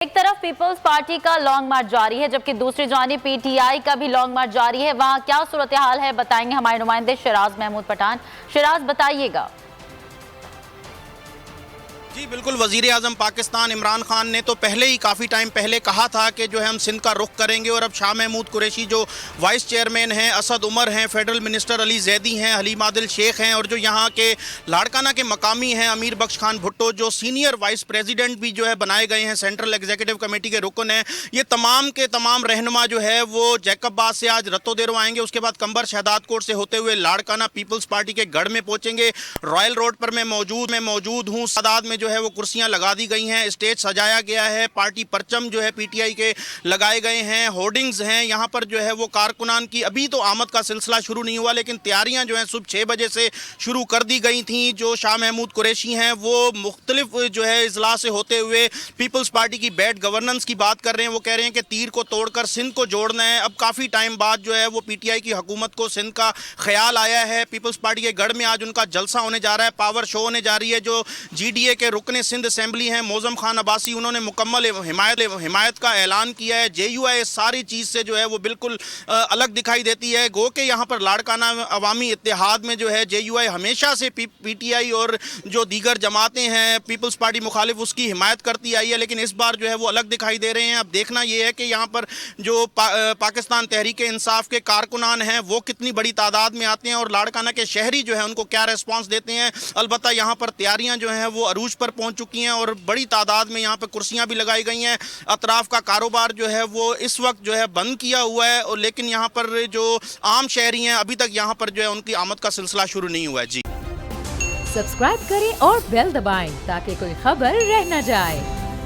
ایک طرف Peoples party کا لانگ مارچ جاری ہے جبکہ دوسری جانب پی ٹی آئی کا بھی لانگ مارچ جاری ہے۔ وہاں کیا صورتحال ہے بتائیں گے ہمارے نمائندے شیراز محمود پٹھان۔ شیراز بتائیے گا۔ جی بالکل، وزیر اعظم پاکستان عمران خان نے تو پہلے ہی کافی ٹائم پہلے کہا تھا کہ جو ہے ہم سندھ کا رخ کریں گے، اور اب شاہ محمود قریشی جو وائس چیئرمین ہیں، اسد عمر ہیں، فیڈرل منسٹر علی زیدی ہیں، حلیم عادل شیخ ہیں، اور جو یہاں کے لاڑکانہ کے مقامی ہیں امیر بخش خان بھٹو جو سینئر وائس پریزیڈنٹ بھی جو ہے بنائے گئے ہیں، سینٹرل ایگزیکٹو کمیٹی کے رکن ہیں، یہ تمام کے تمام رہنما جو ہے وہ جیکب باز سے آج رتو دیرو آئیں گے۔ اس کے بعد کمبر شہداد کوٹ سے ہوتے ہوئے لاڑکانہ پیپلز پارٹی کے گڑھ میں پہنچیں گے۔ رائل روڈ پر میں موجود ہوں، سادات میں جو ہے وہ کرسیاں لگا دی گئی ہیں، اسٹیج سجایا گیا ہے، پارٹی پرچم جو ہے پی ٹی آئی کے لگائے گئے ہیں، ہورڈنگز ہیں یہاں پر جو ہے وہ کارکنان کی ابھی تو آمد کا سلسلہ شروع نہیں ہوا، لیکن تیاریاں جو ہیں صبح 6 بجے سے شروع کر دی گئی تھیں۔ جو شاہ محمود قریشی ہیں وہ مختلف جو ہے اضلاع سے ہوتے ہوئے پیپلز پارٹی کی بیڈ گورننس کی بات کر رہے ہیں۔ وہ کہہ رہے ہیں کہ تیر کو توڑ کر سندھ کو جوڑنا ہے۔ اب کافی ٹائم بعد جو ہے وہ پی ٹی آئی کی حکومت کو سندھ کا خیال آیا ہے۔ پیپلز پارٹی کے گڑھ میں آج ان کا جلسہ ہونے جا رہا ہے، پاور شو ہونے جا رہی ہے۔ جو جی ڈی اے کے رکن سندھ اسمبلی ہیں موزم خان عباسی، انہوں نے مکمل حمایت کا اعلان کیا ہے۔ جے یو آئی ساری چیز سے جو ہے وہ بالکل الگ دکھائی دیتی ہے، گو کہ یہاں پر لاڑکانہ عوامی اتحاد میں جو ہے جے یو آئی ہمیشہ سے پی ٹی آئی اور جو دیگر جماعتیں ہیں پیپلز پارٹی مخالف اس کی حمایت کرتی آئی ہے، لیکن اس بار جو ہے وہ الگ دکھائی دے رہے ہیں۔ اب دیکھنا یہ ہے کہ یہاں پر جو پاکستان تحریک انصاف کے کارکنان ہیں وہ کتنی بڑی تعداد میں آتے ہیں اور لاڑکانہ کے شہری جو ہیں ان کو کیا ریسپانس دیتے ہیں۔ البتہ یہاں پر تیاریاں جو ہیں وہ عروج پر پہنچ چکی ہیں اور بڑی تعداد میں یہاں پہ کرسیاں بھی لگائی گئی ہیں۔ اطراف کا کاروبار جو ہے وہ اس وقت جو ہے بند کیا ہوا ہے، اور لیکن یہاں پر جو عام شہری ہیں ابھی تک یہاں پر جو ہے ان کی آمد کا سلسلہ شروع نہیں ہوا ہے۔ جی سبسکرائب کریں اور بیل دبائیں تاکہ کوئی خبر رہ نہ جائے۔